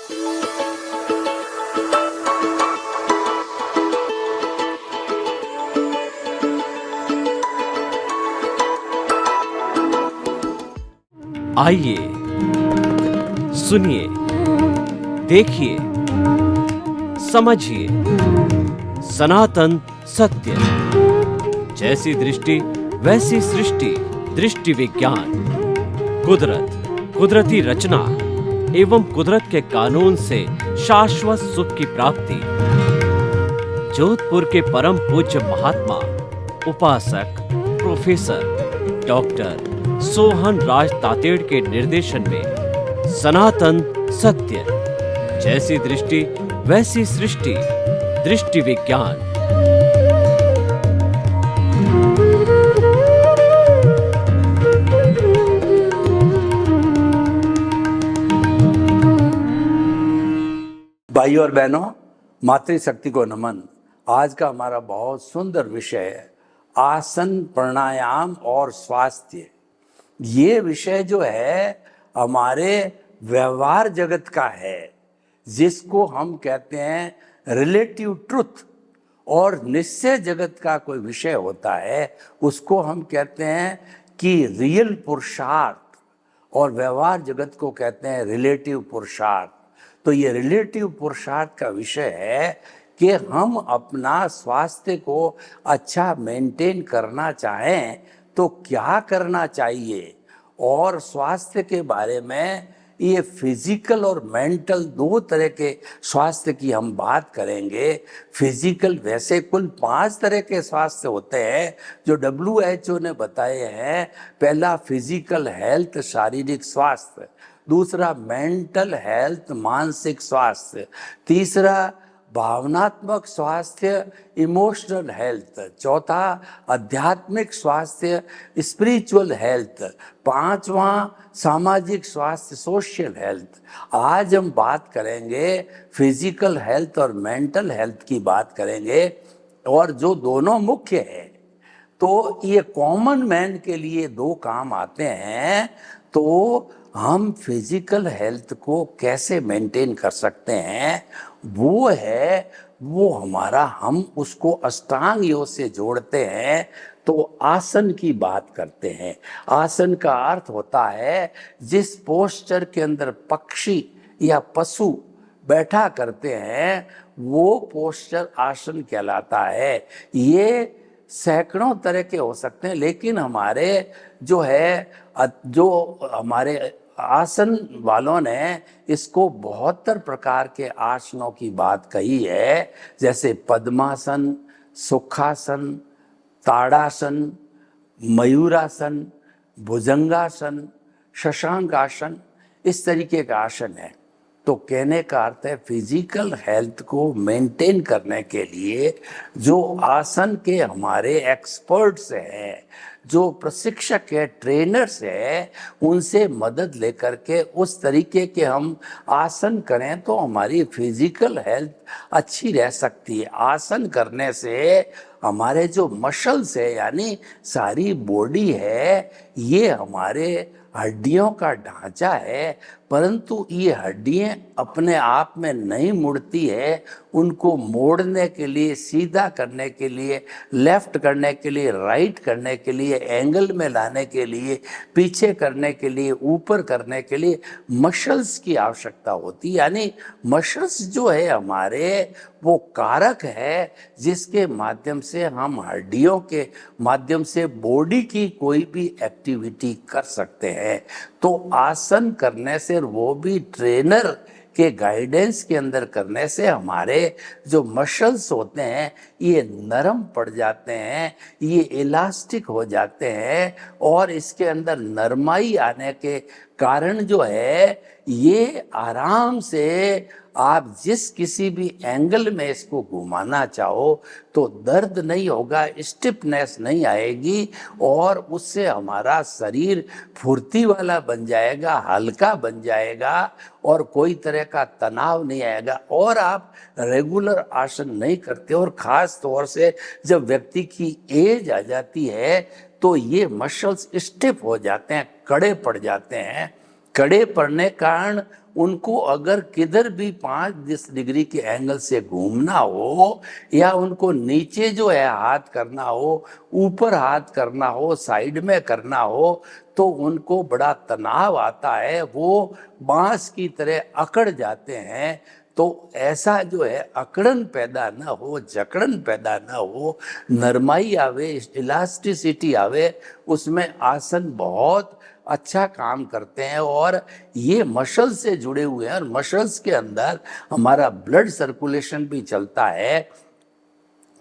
आइए, सुनिए, देखिए, समझिए सनातन सत्य। जैसी दृष्टि वैसी सृष्टि, दृष्टि विज्ञान। कुदरत, कुदरती रचना एवं कुदरत के कानून से शाश्वत सुख की प्राप्ति। जोधपुर के परम पूज्य महात्मा उपासक प्रोफेसर डॉक्टर सोहन राज तातेड़ के निर्देशन में सनातन सत्य। जैसी दृष्टि वैसी सृष्टि, दृष्टि विज्ञान। भाइयों और बहनों, मातृशक्ति को नमन। आज का हमारा बहुत सुंदर विषय है आसन, प्राणायाम और स्वास्थ्य। ये विषय जो है हमारे व्यवहार जगत का है, जिसको हम कहते हैं रिलेटिव ट्रुथ। और निश्चय जगत का कोई विषय होता है, उसको हम कहते हैं कि रियल पुरुषार्थ, और व्यवहार जगत को कहते हैं रिलेटिव पुरुषार्थ। तो ये रिलेटिव पुरुषार्थ का विषय है कि हम अपना स्वास्थ्य को अच्छा मेंटेन करना चाहें तो क्या करना चाहिए। और स्वास्थ्य के बारे में ये फिजिकल और मेंटल दो तरह के स्वास्थ्य की हम बात करेंगे। फिजिकल, वैसे कुल 5 तरह के स्वास्थ्य होते हैं जो WHO ने बताए हैं। पहला फिजिकल हेल्थ, शारीरिक स्वास्थ्य। दूसरा मेंटल हेल्थ, मानसिक स्वास्थ्य। तीसरा भावनात्मक स्वास्थ्य, इमोशनल हेल्थ। चौथा आध्यात्मिक स्वास्थ्य, स्पिरिचुअल हेल्थ। पांचवा सामाजिक स्वास्थ्य, सोशल हेल्थ। आज हम बात करेंगे फिजिकल हेल्थ और मेंटल हेल्थ की बात करेंगे, और जो दोनों मुख्य है। तो ये कॉमन मैन के लिए दो काम आते हैं। तो हम फिजिकल हेल्थ को कैसे मेंटेन कर सकते हैं, वो हमारा, हम उसको अष्टांग योग से जोड़ते हैं। तो आसन की बात करते हैं। आसन का अर्थ होता है जिस पोस्चर के अंदर पक्षी या पशु बैठा करते हैं, वो पोस्चर आसन कहलाता है। ये सैकड़ों तरह के हो सकते हैं, लेकिन हमारे हमारे आसन वालों ने इसको 72 प्रकार के आसनों की बात कही है। जैसे पद्मासन, सुखासन, ताड़ासन, मयूरासन, भुजंगासन, शशांकासन, इस तरीके का आसन है। तो कहने का अर्थ है फिजिकल हेल्थ को मेंटेन करने के लिए जो आसन के हमारे एक्सपर्ट्स हैं, जो प्रशिक्षक है, ट्रेनर्स है, उनसे मदद लेकर के उस तरीके के हम आसन करें तो हमारी फिजिकल हेल्थ अच्छी रह सकती है। आसन करने से हमारे जो मसल्स है, यानी सारी बॉडी है, ये हमारे हड्डियों का ढांचा है, परंतु ये हड्डियां अपने आप में नहीं मुड़ती है। उनको मोड़ने के लिए, सीधा करने के लिए, लेफ्ट करने के लिए, राइट करने के लिए, एंगल में लाने के लिए, पीछे करने के लिए, ऊपर करने के लिए मसल्स की आवश्यकता होती है। यानी मसल्स जो है हमारे, वो कारक है जिसके माध्यम से हम हड्डियों के माध्यम से बॉडी की कोई भी एक्टिविटी कर सकते हैं। तो आसन करने से, वो भी ट्रेनर के गाइडेंस के अंदर करने से, हमारे जो मसल्स होते हैं ये नरम पड़ जाते हैं, ये इलास्टिक हो जाते हैं, और इसके अंदर नरमाई आने के कारण जो है ये आराम से आप जिस किसी भी एंगल में इसको घुमाना चाहो तो दर्द नहीं होगा, स्टिफनेस नहीं आएगी, और उससे हमारा शरीर फुर्ती वाला बन जाएगा, हल्का बन जाएगा, और कोई तरह का तनाव नहीं आएगा। और आप रेगुलर आसन नहीं करते, और ख़ास तौर से जब व्यक्ति की एज आ जाती है तो ये मसल्स स्टिफ हो जाते हैं, कड़े पड़ जाते हैं। कड़े पड़ने कारण उनको अगर किधर भी 5 डिग्री के एंगल से घूमना हो, या उनको नीचे जो है हाथ करना हो, ऊपर हाथ करना हो, साइड में करना हो, तो उनको बड़ा तनाव आता है, वो बांस की तरह अकड़ जाते हैं। तो ऐसा जो है अकड़न पैदा ना हो, जकड़न पैदा ना हो, नरमाई आवे, इलास्टिसिटी आवे, उसमें आसन बहुत अच्छा काम करते हैं। और ये मसल से जुड़े हुए हैं, और मसल्स के अंदर हमारा ब्लड सर्कुलेशन भी चलता है।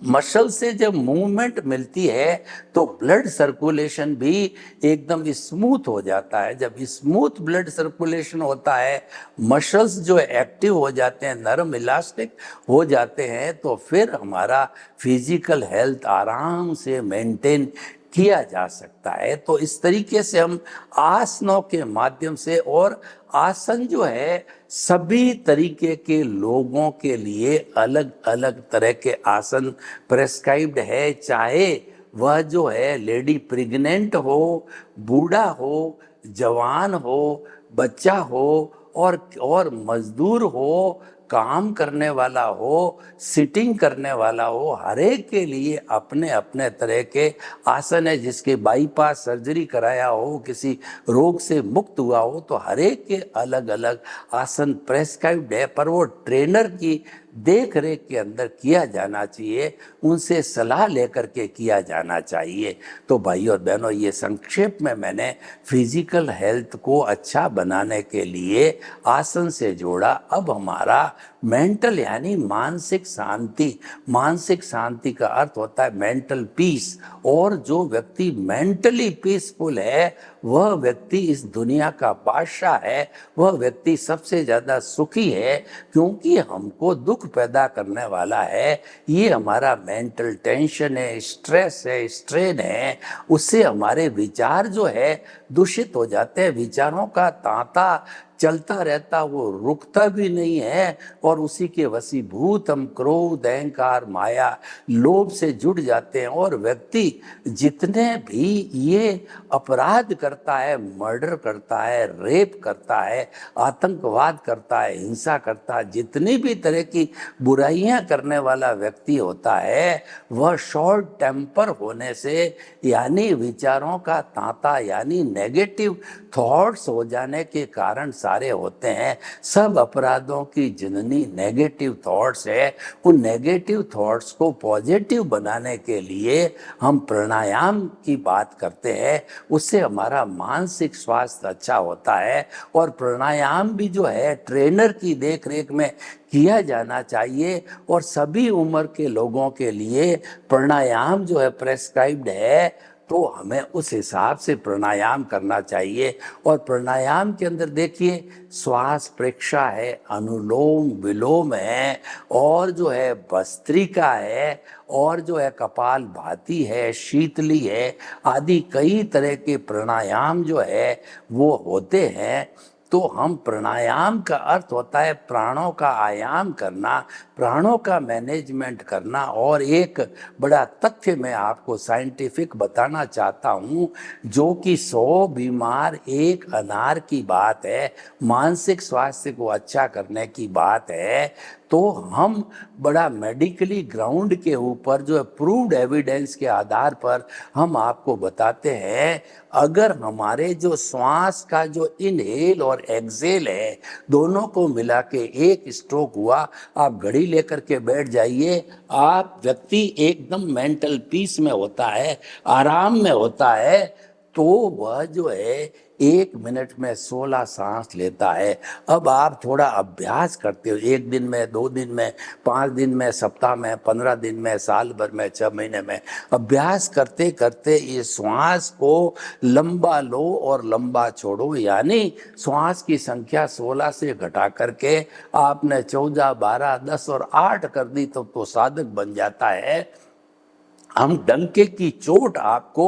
मसल से जब मूवमेंट मिलती है तो ब्लड सर्कुलेशन भी एकदम स्मूथ हो जाता है। जब स्मूथ ब्लड सर्कुलेशन होता है, मसल्स जो एक्टिव हो जाते हैं, नरम इलास्टिक हो जाते हैं, तो फिर हमारा फिजिकल हेल्थ आराम से मेंटेन किया जा सकता है। तो इस तरीके से हम आसनों के माध्यम से, और आसन जो है सभी तरीके के लोगों के लिए अलग अलग तरह के आसन प्रेस्क्राइब्ड है, चाहे वह जो है लेडी प्रेग्नेंट हो, बूढ़ा हो, जवान हो, बच्चा हो, और मजदूर हो, काम करने वाला हो, सिटिंग करने वाला हो, हर एक के लिए अपने अपने तरह के आसन है। जिसके बाईपास सर्जरी कराया हो, किसी रोग से मुक्त हुआ हो, तो हर एक के अलग अलग आसन प्रेस्क्राइब्ड है, पर वो ट्रेनर की देख रेख के अंदर किया जाना चाहिए, उनसे सलाह लेकर के किया जाना चाहिए। तो भाइयों और बहनों, ये संक्षेप में मैंने फिजिकल हेल्थ को अच्छा बनाने के लिए आसन से जोड़ा। अब हमारा मेंटल यानी मानसिक शांति, मानसिक शांति का अर्थ होता है मेंटल पीस। और जो व्यक्ति मेंटली पीसफुल है, वह व्यक्ति इस दुनिया का बादशाह है, वह व्यक्ति सबसे ज्यादा सुखी है। क्योंकि हमको दुख पैदा करने वाला है ये हमारा मेंटल टेंशन है, स्ट्रेस है, स्ट्रेन है। उससे हमारे विचार जो है दूषित हो जाते हैं। विचारों का तांता चलता रहता, वो रुकता भी नहीं है, और उसी के वशीभूत हम क्रोध, अहंकार, माया, लोभ से जुड़ जाते हैं। और व्यक्ति जितने भी ये अपराध करता है, मर्डर करता है, रेप करता है, आतंकवाद करता है, हिंसा करता है, जितनी भी तरह की बुराइयां करने वाला व्यक्ति होता है, वह शॉर्ट टेम्पर होने से, यानी विचारों का तांता, यानी नेगेटिव थॉट्स हो जाने के कारण सारे होते हैं। सब अपराधों की जननी नेगेटिव थॉट्स है। उन नेगेटिव थॉट्स को पॉजिटिव बनाने के लिए हम प्राणायाम की बात करते हैं। उससे हमारा मानसिक स्वास्थ्य अच्छा होता है। और प्राणायाम भी जो है ट्रेनर की देख रेख में किया जाना चाहिए। और सभी उम्र के लोगों के लिए प्राणायाम जो है प्रेस्क्राइब्ड है, तो हमें उस हिसाब से प्राणायाम करना चाहिए। और प्राणायाम के अंदर देखिए, श्वास प्रेक्षा है, अनुलोम विलोम है, और जो है भस्त्रिका है, और जो है कपाल भाती है, शीतली है, आदि कई तरह के प्राणायाम जो है वो होते हैं। तो हम प्राणायाम का अर्थ होता है प्राणों का आयाम करना, प्राणों का मैनेजमेंट करना। और एक बड़ा तथ्य मैं आपको साइंटिफिक बताना चाहता हूँ, जो कि 100 बीमार एक अनार की बात है, मानसिक स्वास्थ्य को अच्छा करने की बात है। तो हम बड़ा मेडिकली ग्राउंड के ऊपर जो है प्रूव्ड एविडेंस के आधार पर हम आपको बताते हैं, अगर हमारे जो श्वास का जो इनहेल और एक्सेल है, दोनों को मिला के एक स्ट्रोक हुआ, आप घड़ी लेकर के बैठ जाइए, आप व्यक्ति एकदम मेंटल पीस में होता है, आराम में होता है। तो वह जो है 1 मिनट में 16 सांस लेता है। अब आप थोड़ा अभ्यास करते हो, 1 दिन में, 2 दिन में, 5 दिन में, सप्ताह में, 15 दिन में, साल भर में, 6 महीने में, अभ्यास करते करते इस श्वास को लंबा लो और लंबा छोड़ो। यानी श्वास की संख्या 16 से घटा करके आपने 14, 12, 10 और 8 कर दी तो साधक बन जाता है। हम डंके की चोट आपको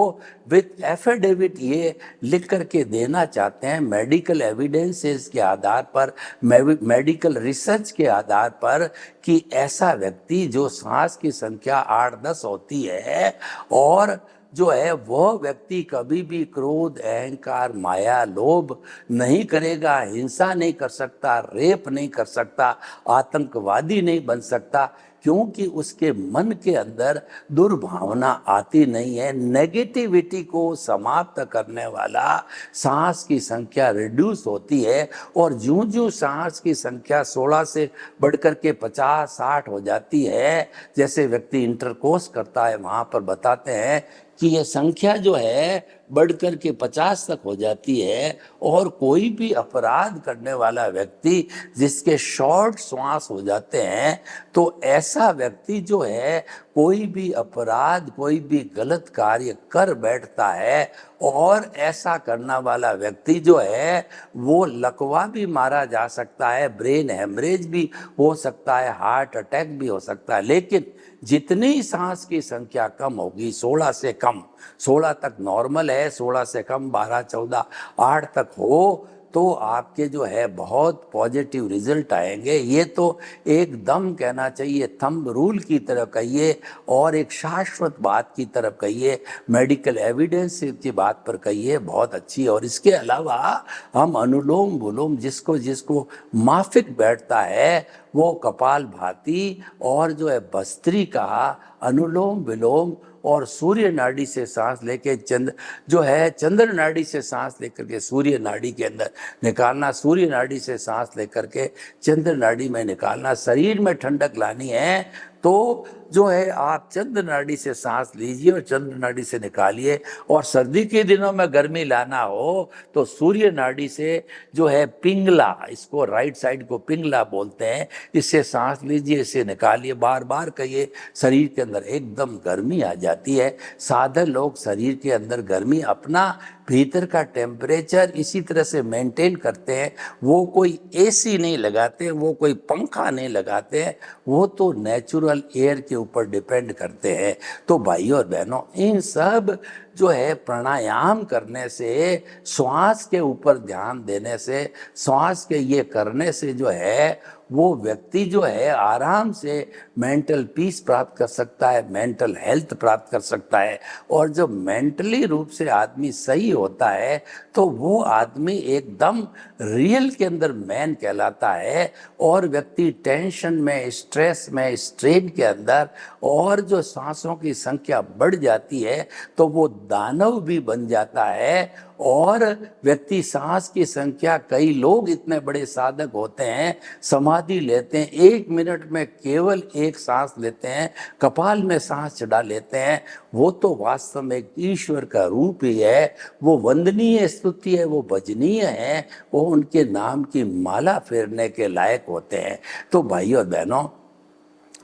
विथ एफिडेविट ये लिख करके देना चाहते हैं, मेडिकल एविडेंसेस के आधार पर, मेडिकल रिसर्च के आधार पर, कि ऐसा व्यक्ति जो सांस की संख्या 8-10 होती है और जो है वह व्यक्ति कभी भी क्रोध, अहंकार, माया, लोभ नहीं करेगा, हिंसा नहीं कर सकता, रेप नहीं कर सकता, आतंकवादी नहीं बन सकता, क्योंकि उसके मन के अंदर दुर्भावना आती नहीं है। नेगेटिविटी को समाप्त करने वाला सांस की संख्या रिड्यूस होती है, और ज्यों ज्यों सांस की संख्या 16 से बढ़कर के 50-60 हो जाती है, जैसे व्यक्ति इंटरकोर्स करता है वहां पर बताते हैं कि ये संख्या जो है बढ़कर के 50 तक हो जाती है, और कोई भी अपराध करने वाला व्यक्ति जिसके शॉर्ट श्वास हो जाते हैं, तो ऐसा व्यक्ति जो है कोई भी अपराध, कोई भी गलत कार्य कर बैठता है, और ऐसा करने वाला व्यक्ति जो है वो लकवा भी मारा जा सकता है, ब्रेन हेमरेज भी हो सकता है, हार्ट अटैक भी हो सकता है। लेकिन जितनी सांस की संख्या कम होगी, 16 से कम, 16 तक नॉर्मल है, 16 से कम 12, 14, 8 तक हो, तो आपके जो है बहुत पॉजिटिव रिजल्ट आएंगे। ये तो एकदम कहना चाहिए थंब रूल की तरह कहिए, और एक शाश्वत बात की तरफ कहिए, मेडिकल एविडेंस की बात पर कहिए, बहुत अच्छी। और इसके अलावा हम अनुलोम विलोम जिसको जिसको माफिक बैठता है, वो कपाल भाती और जो है भस्त्री का अनुलोम विलोम, और सूर्य नाड़ी से सांस लेके चंद्र नाड़ी से सांस लेकर के सूर्य नाड़ी के अंदर निकालना, सूर्य नाड़ी से सांस लेकर के चंद्र नाड़ी में निकालना। शरीर में ठंडक लानी है तो जो है आप चंद्र नाड़ी से सांस लीजिए और चंद्र नाड़ी से निकालिए, और सर्दी के दिनों में गर्मी लाना हो तो सूर्य नाड़ी से जो है पिंगला, इसको राइट साइड को पिंगला बोलते हैं, इससे सांस लीजिए, इससे निकालिए, बार बार कहिए, शरीर के अंदर एकदम गर्मी आ जाती है। साधक लोग शरीर के अंदर गर्मी, अपना भीतर का टेम्परेचर इसी तरह से मेंटेन करते हैं। वो कोई एसी नहीं लगाते, वो कोई पंखा नहीं लगाते हैं, वो तो नेचुरल एयर के ऊपर डिपेंड करते हैं। तो भाइयों और बहनों, इन सब जो है प्राणायाम करने से, श्वास के ऊपर ध्यान देने से, श्वास के ये करने से जो है वो व्यक्ति जो है आराम से मेंटल पीस प्राप्त कर सकता है, मेंटल हेल्थ प्राप्त कर सकता है। और जब मेंटली रूप से आदमी सही होता है तो वो आदमी एकदम रियल के अंदर मैन कहलाता है, और व्यक्ति टेंशन में, स्ट्रेस में, स्ट्रेन के अंदर, और जो सांसों की संख्या बढ़ जाती है तो वो दानव भी बन जाता है। और व्यक्ति सांस की संख्या, कई लोग इतने बड़े साधक होते हैं, समाधि लेते हैं, 1 मिनट में केवल एक सांस लेते हैं, कपाल में सांस चढ़ा लेते हैं, वो तो वास्तव में एक ईश्वर का रूप ही है। वो वंदनीय स्तुति है, वो भजनीय है, वो उनके नाम की माला फेरने के लायक होते हैं। तो भाइयों और बहनों,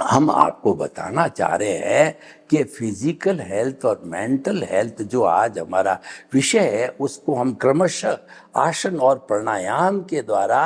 हम आपको बताना चाह रहे हैं कि फिजिकल हेल्थ और मेंटल हेल्थ जो आज हमारा विषय है, उसको हम क्रमशः आसन और प्राणायाम के द्वारा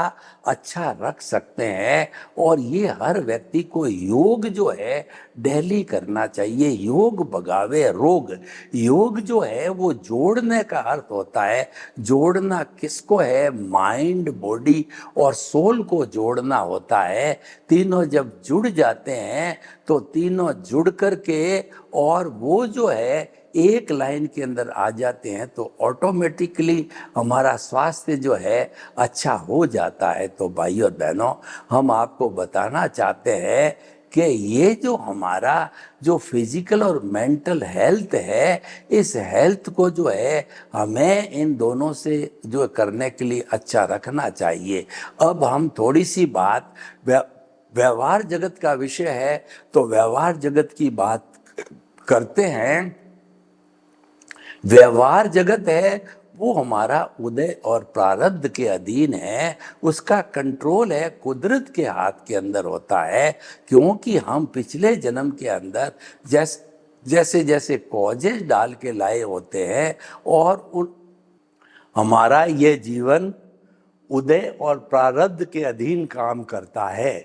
अच्छा रख सकते हैं। और ये हर व्यक्ति को योग जो है डेली करना चाहिए। योग भगावे रोग। योग जो है वो जोड़ने का अर्थ होता है। जोड़ना किसको है? माइंड, बॉडी और सोल को जोड़ना होता है। तीनों जब जुड़ जाते हैं तो तीनों जुड़ करके और वो जो है एक लाइन के अंदर आ जाते हैं, तो ऑटोमेटिकली हमारा स्वास्थ्य जो है अच्छा हो जाता है। तो भाइयों और बहनों, हम आपको बताना चाहते हैं कि ये जो हमारा जो फिजिकल और मेंटल हेल्थ है, इस हेल्थ को जो है हमें इन दोनों से जो करने के लिए अच्छा रखना चाहिए। अब हम थोड़ी सी बात व्यवहार जगत का विषय है, तो व्यवहार जगत की बात करते हैं। व्यवहार जगत है वो हमारा उदय और प्रारब्ध के अधीन है। उसका कंट्रोल है कुदरत के हाथ के अंदर होता है, क्योंकि हम पिछले जन्म के अंदर जैसे जैसे कॉजेज डाल के लाए होते हैं, और हमारा ये जीवन उदय और प्रारब्ध के अधीन काम करता है।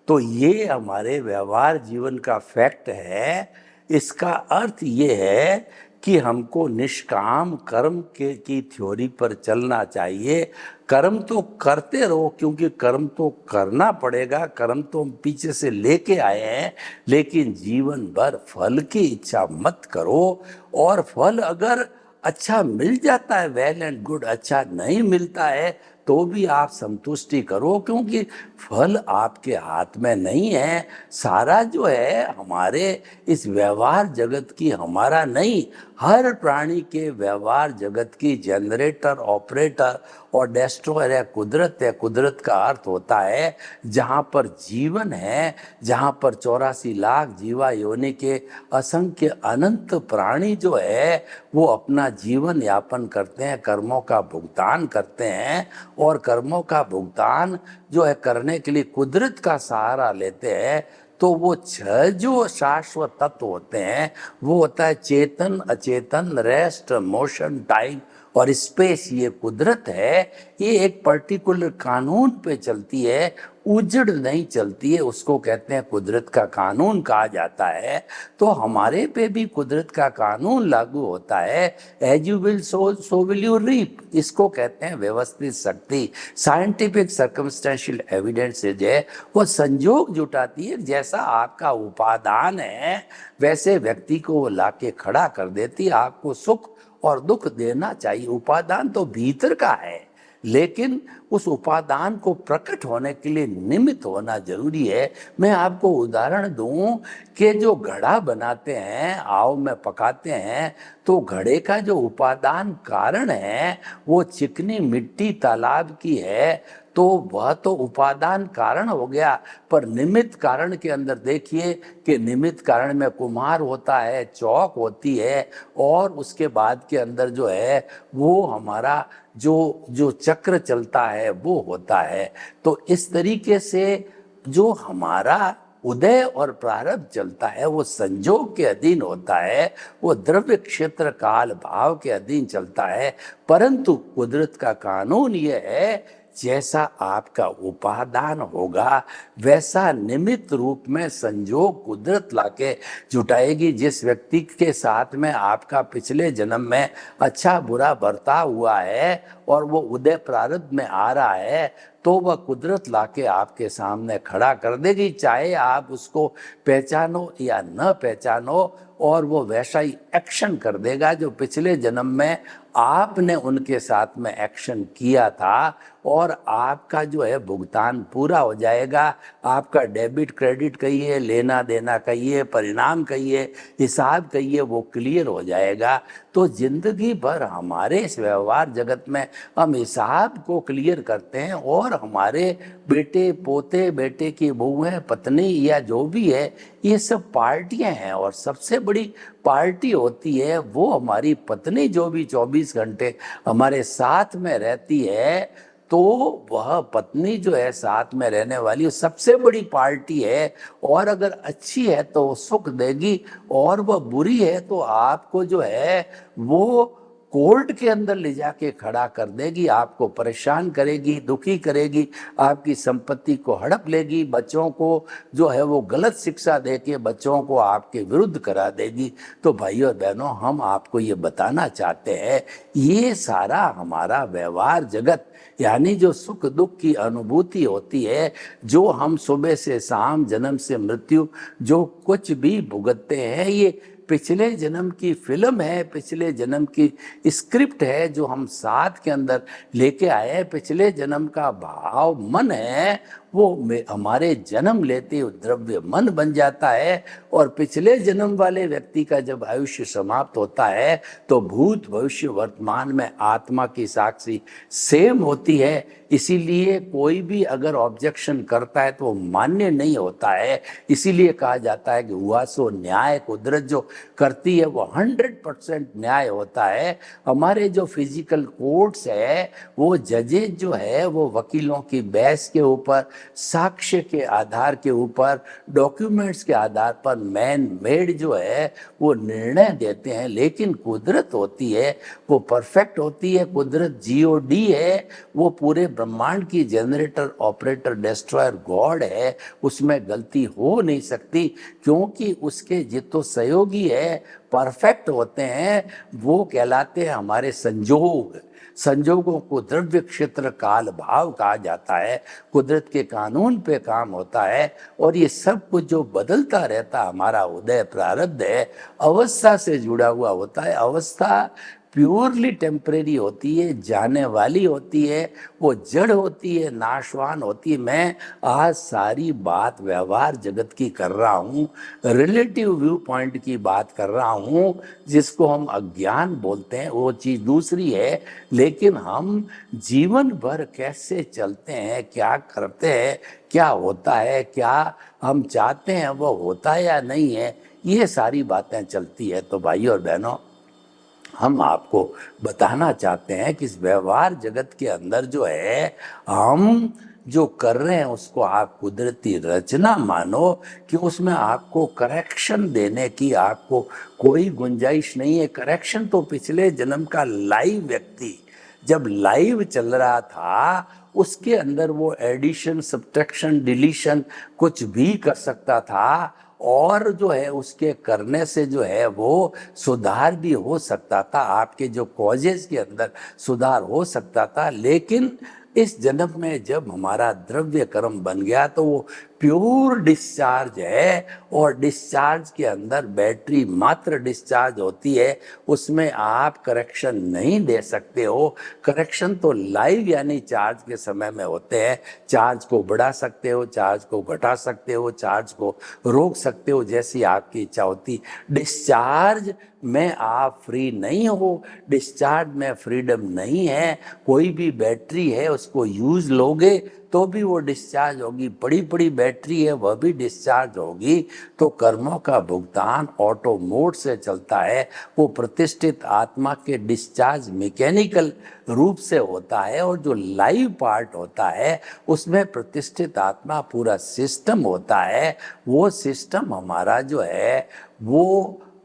तो ये हमारे व्यवहार जीवन का फैक्ट है। इसका अर्थ ये है कि हमको निष्काम कर्म के की थ्योरी पर चलना चाहिए। कर्म तो करते रहो, क्योंकि कर्म तो करना पड़ेगा, कर्म तो हम पीछे से लेके आए हैं, लेकिन जीवन भर फल की इच्छा मत करो। और फल अगर अच्छा मिल जाता है वेल एंड गुड, अच्छा नहीं मिलता है तो भी आप संतुष्टि करो, क्योंकि फल आपके हाथ में नहीं है। सारा जो है हमारे इस व्यवहार जगत की हमारा नहीं, हर प्राणी के व्यवहार जगत की जनरेटर, ऑपरेटर और डेस्ट्रॉयर है कुदरत है। कुदरत का अर्थ होता है जहाँ पर जीवन है, जहाँ पर 84 लाख जीवा योनि के असंख्य अनंत प्राणी जो है वो अपना जीवन यापन करते हैं, कर्मों का भुगतान करते हैं। और कर्मों का भुगतान जो है करने के लिए कुदरत का सहारा लेते हैं। तो वो छह जो शाश्वत तत्व होते हैं वो होता है चेतन, अचेतन, रेस्ट, मोशन, टाइम और स्पेस। ये कुदरत है, ये एक पर्टिकुलर कानून पे चलती है, उजड़ नहीं चलती है, उसको कहते हैं कुदरत का कानून कहा जाता है। तो हमारे पे भी कुदरत का कानून लागू होता है, as you will sow will you reap. इसको कहते हैं व्यवस्थित शक्ति। साइंटिफिक सर्कमस्टेंशियल एविडेंस है वो संजोग जुटाती है, जैसा आपका उपादान है वैसे व्यक्ति को वो लाके खड़ा कर देती है। आपको सुख और दुख देना चाहिए, उपादान तो भीतर का है, लेकिन उस उपादान को प्रकट होने के लिए निमित्त होना जरूरी है। मैं आपको उदाहरण दूं कि जो घड़ा बनाते हैं, आव में पकाते हैं, तो घड़े का जो उपादान कारण है वो चिकनी मिट्टी तालाब की है, तो वह तो उपादान कारण हो गया। पर निमित्त कारण के अंदर देखिए कि निमित्त कारण में कुम्हार होता है, चौक होती है, और उसके बाद के अंदर जो है वो हमारा जो जो चक्र चलता है वो होता है। तो इस तरीके से जो हमारा उदय और प्रारब्ध चलता है वो संजोग के अधीन होता है, वो द्रव्य क्षेत्र काल भाव के अधीन चलता है। परंतु कुदरत का कानून ये है जैसा आपका उपादान होगा वैसा निमित्त रूप में संजोग कुदरत लाके जुटाएगी। जिस व्यक्ति के साथ में आपका पिछले जन्म में अच्छा बुरा बर्ताव हुआ है और वो उदय प्रारब्ध में आ रहा है, तो वह कुदरत लाके आपके सामने खड़ा कर देगी, चाहे आप उसको पहचानो या न पहचानो। और वो वैसा ही एक्शन कर देगा जो पिछले जन्म में आपने उनके साथ में एक्शन किया था, और आपका जो है भुगतान पूरा हो जाएगा। आपका डेबिट क्रेडिट कहिए, लेना देना कहिए, परिणाम कहिए, हिसाब कहिए, वो क्लियर हो जाएगा। तो जिंदगी भर हमारे इस व्यवहार जगत में हम हिसाब को क्लियर करते हैं, और हमारे बेटे पोते, बेटे की बहुएं, पत्नी या जो भी है, ये सब पार्टियां हैं। और सबसे बड़ी पार्टी होती है वो हमारी पत्नी, जो भी 24 घंटे हमारे साथ में रहती है। तो वह पत्नी जो है साथ में रहने वाली सबसे बड़ी पार्टी है। और अगर अच्छी है तो सुख देगी, और वह बुरी है तो आपको जो है वो कोर्ट के अंदर ले जाके खड़ा कर देगी, आपको परेशान करेगी, दुखी करेगी, आपकी संपत्ति को हड़प लेगी, बच्चों को जो है वो गलत शिक्षा देके बच्चों को आपके विरुद्ध करा देगी। तो भाइयों और बहनों, हम आपको ये बताना चाहते हैं, ये सारा हमारा व्यवहार जगत, यानी जो सुख दुख की अनुभूति होती है, जो हम सुबह से शाम, जन्म से मृत्यु जो कुछ भी भुगतते हैं, ये पिछले जन्म की फिल्म है, पिछले जन्म की स्क्रिप्ट है जो हम साथ के अंदर लेके आए हैं। पिछले जन्म का भाव मन है, वो हमारे जन्म लेते द्रव्य मन बन जाता है। और पिछले जन्म वाले व्यक्ति का जब आयुष्य समाप्त होता है तो भूत भविष्य वर्तमान में आत्मा की साक्षी सेम होती है। इसीलिए कोई भी अगर ऑब्जेक्शन करता है तो वो मान्य नहीं होता है। इसीलिए कहा जाता है कि हुआ सो न्याय, कुदरत जो करती है वो 100% न्याय होता है। हमारे जो फिजिकल कोर्ट्स है, वो जजेज जो है वो वकीलों की बहस के ऊपर, साक्ष्य के आधार के ऊपर, डॉक्यूमेंट्स के आधार पर मैन मेड जो है वो निर्णय देते हैं। लेकिन कुदरत होती है वो परफेक्ट होती है। कुदरत जीओडी है, वो पूरे ब्रह्मांड की जनरेटर, ऑपरेटर, डिस्ट्रॉयर, गॉड है। उसमें गलती हो नहीं सकती, क्योंकि उसके जितो सहयोगी है परफेक्ट होते हैं वो कहलाते हैं हमारे संजोग। संजोगों को द्रव्य क्षेत्र काल भाव कहा जाता है। कुदरत के कानून पे काम होता है और ये सब कुछ जो बदलता रहता हमारा उदय प्रारब्ध है, अवस्था से जुड़ा हुआ होता है। अवस्था प्योरली टेम्परेरी होती है, जाने वाली होती है, वो जड़ होती है, नाशवान होती है। मैं आज सारी बात व्यवहार जगत की कर रहा हूँ, रिलेटिव व्यू पॉइंट की बात कर रहा हूँ, जिसको हम अज्ञान बोलते हैं, वो चीज़ दूसरी है। लेकिन हम जीवन भर कैसे चलते हैं, क्या करते हैं, क्या होता है, क्या हम चाहते हैं वो होता है या नहीं है, ये सारी बातें चलती है। तो भाई और बहनों, हम आपको बताना चाहते हैं कि इस व्यवहार जगत के अंदर जो है हम जो कर रहे हैं उसको आप कुदरती रचना मानो, कि उसमें आपको करेक्शन देने की आपको कोई गुंजाइश नहीं है। करेक्शन तो पिछले जन्म का लाइव व्यक्ति जब लाइव चल रहा था उसके अंदर वो एडिशन, सब्ट्रैक्शन, डिलीशन कुछ भी कर सकता था, और जो है उसके करने से जो है वो सुधार भी हो सकता था, आपके जो कॉजेज के अंदर सुधार हो सकता था। लेकिन इस जन्म में जब हमारा द्रव्य कर्म बन गया तो वो प्योर डिस्चार्ज है, और डिस्चार्ज के अंदर बैटरी मात्र डिस्चार्ज होती है, उसमें आप करेक्शन नहीं दे सकते हो। करेक्शन तो लाइव यानी चार्ज के समय में होते हैं। चार्ज को बढ़ा सकते हो, चार्ज को घटा सकते हो, चार्ज को रोक सकते हो, जैसी आपकी इच्छा होती। डिस्चार्ज में आप फ्री नहीं हो, डिस्चार्ज में फ्रीडम नहीं है। कोई भी बैटरी है उसको यूज लोगे तो भी वो डिस्चार्ज होगी, बड़ी बड़ी बैटरी है वह भी डिस्चार्ज होगी। तो कर्मों का भुगतान ऑटो मोड से चलता है, वो प्रतिष्ठित आत्मा के डिस्चार्ज मैकेनिकल रूप से होता है, और जो लाइव पार्ट होता है उसमें प्रतिष्ठित आत्मा पूरा सिस्टम होता है। वो सिस्टम हमारा जो है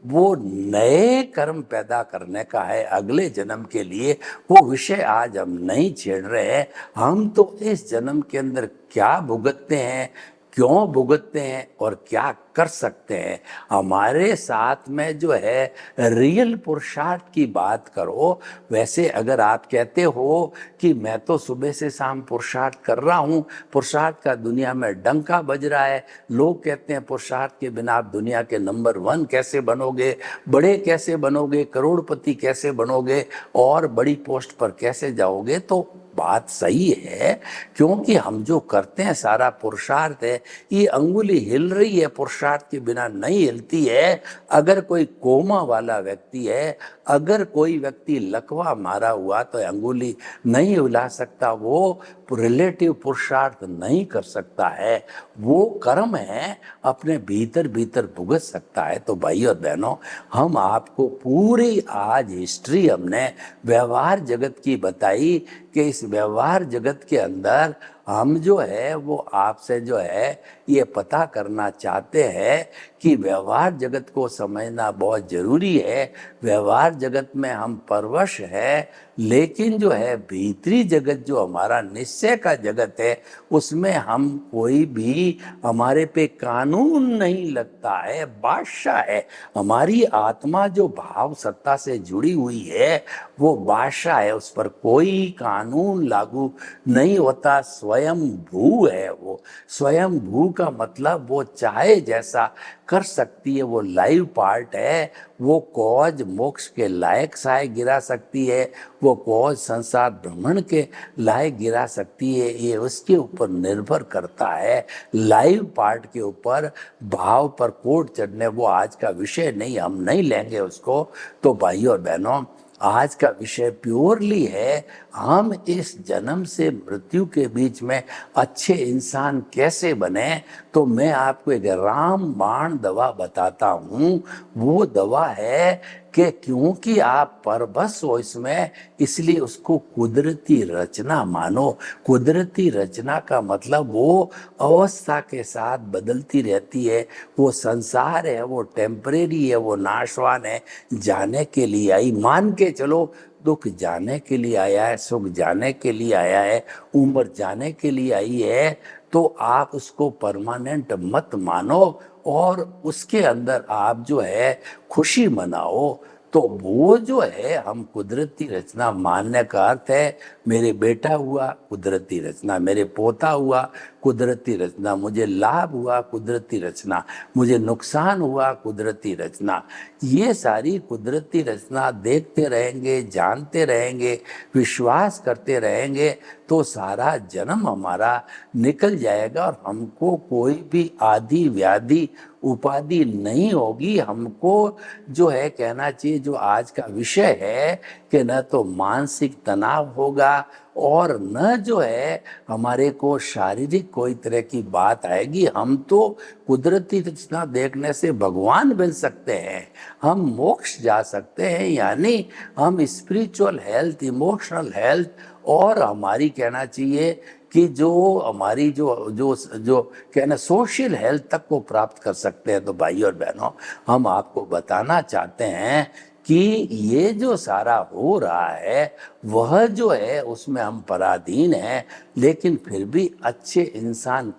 वो नए कर्म पैदा करने का है अगले जन्म के लिए। वो विषय आज हम नहीं छेड़ रहे हैं। हम तो इस जन्म के अंदर क्या भुगतते हैं, क्यों भुगतते हैं और क्या कर सकते हैं, हमारे साथ में जो है रियल पुरुषार्थ की बात करो। वैसे अगर आप कहते हो कि मैं तो सुबह से शाम पुरुषार्थ कर रहा हूँ, पुरुषार्थ का दुनिया में डंका बज रहा है, लोग कहते हैं पुरुषार्थ के बिना आप दुनिया के नंबर 1 कैसे बनोगे, बड़े कैसे बनोगे, करोड़पति कैसे बनोगे और बड़ी पोस्ट पर कैसे जाओगे, तो बात सही है, क्योंकि हम जो करते हैं सारा पुरुषार्थ है। ये अंगुली हिल रही है, पुरुषार्थ के बिना नहीं हिलती है। अगर कोई कोमा वाला व्यक्ति है, अगर कोई व्यक्ति लकवा मारा हुआ तो अंगुली नहीं हिला सकता, वो रिलेटिव पुरुषार्थ नहीं कर सकता है। वो कर्म है अपने भीतर भीतर भुगत सकता है। तो भाई और बहनों, हम आपको पूरी आज हिस्ट्री हमने व्यवहार जगत की बताई कि इस व्यवहार जगत के अंदर हम जो है वो आपसे जो है ये पता करना चाहते हैं कि व्यवहार जगत को समझना बहुत जरूरी है। व्यवहार जगत में हम परवश है, लेकिन जो है भीतरी जगत जो हमारा निश्चय का जगत है उसमें हम कोई भी हमारे पे कानून नहीं लगता है, बादशाह है। हमारी आत्मा जो भाव सत्ता से जुड़ी हुई है वो बादशाह है, उस पर कोई कानून लागू नहीं होता। स्वयं भू है वो। स्वयं भू का मतलब वो चाहे जैसा कर सकती है, वो लाइव पार्ट है। वो कॉज मोक्ष के लायक साए गिरा सकती है, वो कॉज संसार भ्रमण के लायक गिरा सकती है। ये उसके ऊपर निर्भर करता है, लाइव पार्ट के ऊपर। भाव पर कोट चढ़ने वो आज का विषय नहीं, हम नहीं लेंगे उसको। तो भाइयों और बहनों, आज का विषय प्योरली है हम इस जन्म से मृत्यु के बीच में अच्छे इंसान कैसे बने। तो मैं आपको एक रामबाण दवा बताता हूँ। वो दवा है कि क्योंकि आप परबस हो इसमें, इसलिए उसको कुदरती रचना मानो। कुदरती रचना का मतलब वो अवस्था के साथ बदलती रहती है। वो संसार है, वो टेम्परेरी है, वो नाशवान है, जाने के लिए आई। मान के चलो दुख जाने के लिए आया है, सुख जाने के लिए आया है, उम्र जाने के लिए आई है। तो आप उसको परमानेंट मत मानो और उसके अंदर आप जो है खुशी मनाओ। तो वो जो है हम कुदरती रचना मानने का अर्थ है मेरे बेटा हुआ कुदरती रचना, मेरे पोता हुआ कुदरती रचना, मुझे लाभ हुआ कुदरती रचना, मुझे नुकसान हुआ कुदरती रचना। ये सारी कुदरती रचना देखते रहेंगे, जानते रहेंगे, विश्वास करते रहेंगे तो सारा जन्म हमारा निकल जाएगा और हमको कोई भी आदि व्याधि उपाधि नहीं होगी। हमको जो है कहना चाहिए जो आज का विषय है कि न तो मानसिक तनाव होगा और न जो है हमारे को शारीरिक कोई तरह की बात आएगी। हम तो कुदरती रचना देखने से भगवान बन सकते हैं, हम मोक्ष जा सकते हैं, यानी हम स्पिरिचुअल हेल्थ, इमोशनल हेल्थ और हमारी कहना चाहिए कि जो हमारी जो जो जो कहना सोशल हेल्थ तक को प्राप्त कर सकते हैं। तो भाई और बहनों, हम आपको बताना चाहते हैं कि ये जो सारा हो रहा है वह जो है उसमें हम पराधीन हैं, लेकिन फिर भी अच्छे इंसान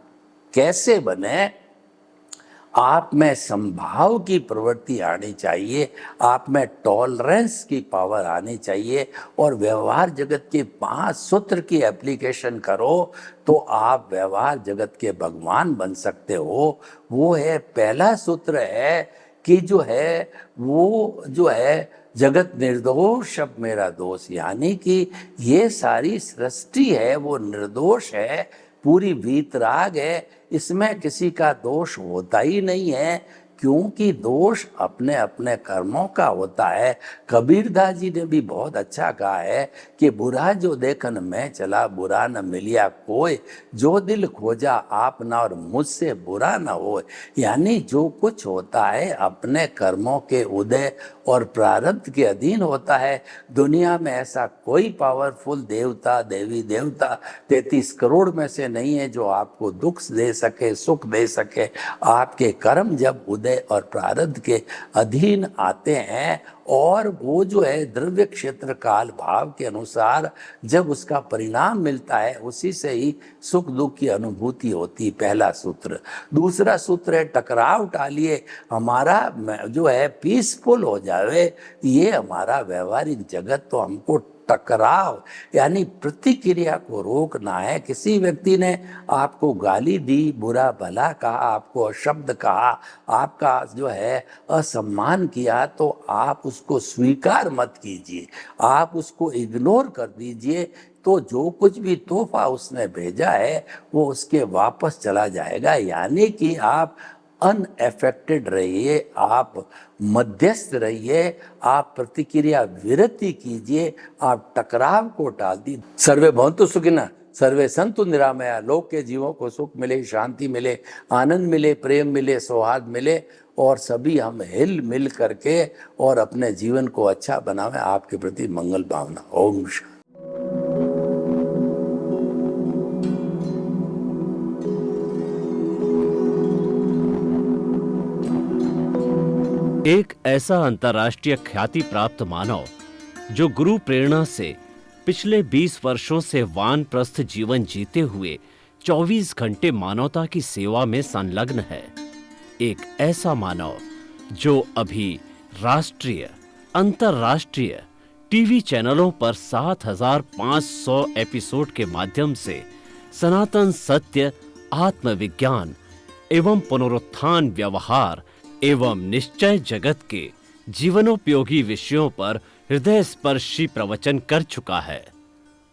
कैसे बने, आप में संभाव की प्रवृत्ति आनी चाहिए, आप में टॉलरेंस की पावर आनी चाहिए और व्यवहार जगत के 5 सूत्र की एप्लीकेशन करो तो आप व्यवहार जगत के भगवान बन सकते हो। वो है पहला सूत्र है कि जो है वो जो है जगत निर्दोष अब मेरा दोष, यानी कि ये सारी सृष्टि है वो निर्दोष है, पूरी वीतराग है, इसमें किसी का दोष होता ही नहीं है, क्योंकि दोष अपने अपने कर्मों का होता है। कबीरदास जी ने भी बहुत अच्छा कहा है कि बुरा जो देखन मैं चला बुरा न मिलिया कोई, जो दिल खोजा आप ना और मुझसे बुरा न हो। यानी जो कुछ होता है अपने कर्मों के उदय और प्रारब्ध के अधीन होता है। दुनिया में ऐसा कोई पावरफुल देवता देवी देवता 33 करोड़ में से नहीं है जो आपको दुख दे सके, सुख दे सके। आपके कर्म जब उदय और प्रारब्ध के अधीन आते हैं और वो जो है द्रव्य क्षेत्र काल भाव के अनुसार जब उसका परिणाम मिलता है, उसी से ही सुख दुख की अनुभूति होती। पहला सूत्र। दूसरा सूत्र है टकराव टालिए, हमारा जो है पीसफुल हो जाए। ये हमारा व्यवहारिक जगत तो हमको टकराव यानी प्रतिक्रिया को रोकना है। किसी व्यक्ति ने आपको गाली दी, बुरा भला कहा, आपको शब्द कहा, आपका जो है असम्मान किया, तो आप उसको स्वीकार मत कीजिए, आप उसको इग्नोर कर दीजिए। तो जो कुछ भी तोहफा उसने भेजा है वो उसके वापस चला जाएगा। यानी कि आप अनएफेक्टेड रहिए, आप मध्यस्थ रहिए, आप प्रतिक्रिया विरति कीजिए, आप टकराव को टाल दी। सर्वे भवन्तु सुखिनः, सर्वे सन्तु निरामया। लोक के जीवों को सुख मिले, शांति मिले, आनंद मिले, प्रेम मिले, सौहार्द मिले और सभी हम हिल मिल करके और अपने जीवन को अच्छा बनावें। आपके प्रति मंगल भावना। ओम शांति। एक ऐसा अंतर्राष्ट्रीय ख्याति प्राप्त मानव जो गुरु प्रेरणा से पिछले 20 वर्षों से वानप्रस्थ जीवन जीते हुए 24 घंटे मानवता की सेवा में संलग्न है। एक ऐसा मानव जो अभी राष्ट्रीय, अंतर्राष्ट्रीय टीवी चैनलों पर 7,500 एपिसोड के माध्यम से सनातन सत्य, आत्मविज्ञान एवं पुनरुत्थान, व्यवहार एवं निश्चय जगत के जीवनोपयोगी विषयों पर हृदय स्पर्शी प्रवचन कर चुका है।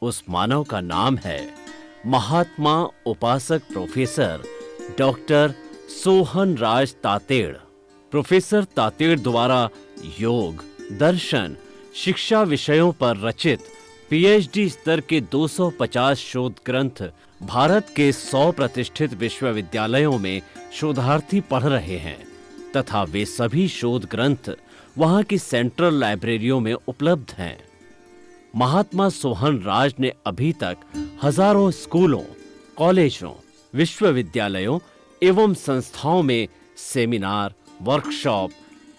उस मानव का नाम है महात्मा उपासक प्रोफेसर डॉक्टर सोहन राज तातेड़। प्रोफेसर तातेड़ द्वारा योग, दर्शन, शिक्षा विषयों पर रचित पीएचडी स्तर के 250 शोध ग्रंथ भारत के 100 प्रतिष्ठित विश्वविद्यालयों में शोधार्थी पढ़ रहे हैं तथा वे सभी शोध ग्रंथ वहां की सेंट्रल लाइब्रेरियों में उपलब्ध हैं। महात्मा सोहन राज ने अभी तक हजारों स्कूलों, कॉलेजों, विश्वविद्यालयों एवं संस्थाओं में सेमिनार, वर्कशॉप,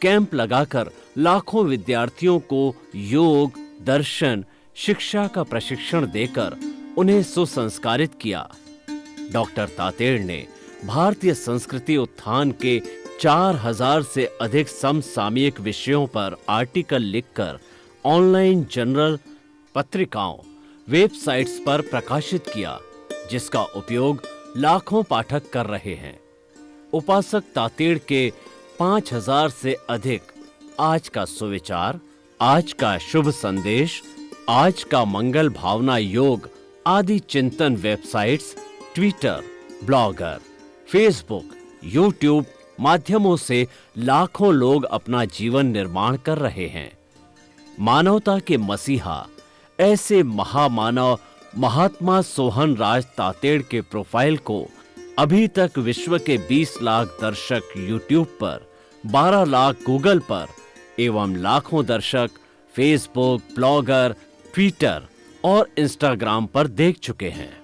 कैंप लगाकर लाखों विद्यार्थियों को योग, दर्शन, शिक्षा का प्रशिक्षण देकर उन्हें सुसंस्कारित किया। डॉक्टर तातेड़ ने भारतीय संस्कृति उत्थान के 4000 से अधिक समसामयिक विषयों पर आर्टिकल लिखकर ऑनलाइन जर्नल, पत्रिकाओं, वेबसाइट्स पर प्रकाशित किया, जिसका उपयोग लाखों पाठक कर रहे हैं। उपासक तातेड़ के 5000 से अधिक आज का सुविचार, आज का शुभ संदेश, आज का मंगल भावना योग आदि चिंतन websites, Twitter, blogger, Facebook, YouTube माध्यमों से लाखों लोग अपना जीवन निर्माण कर रहे हैं। मानवता के मसीहा ऐसे महामानव महात्मा सोहन राज तातेड़ के प्रोफाइल को अभी तक विश्व के 20 लाख दर्शक यूट्यूब पर, 12 लाख गूगल पर एवं लाखों दर्शक फेसबुक, ब्लॉगर, ट्विटर और इंस्टाग्राम पर देख चुके हैं।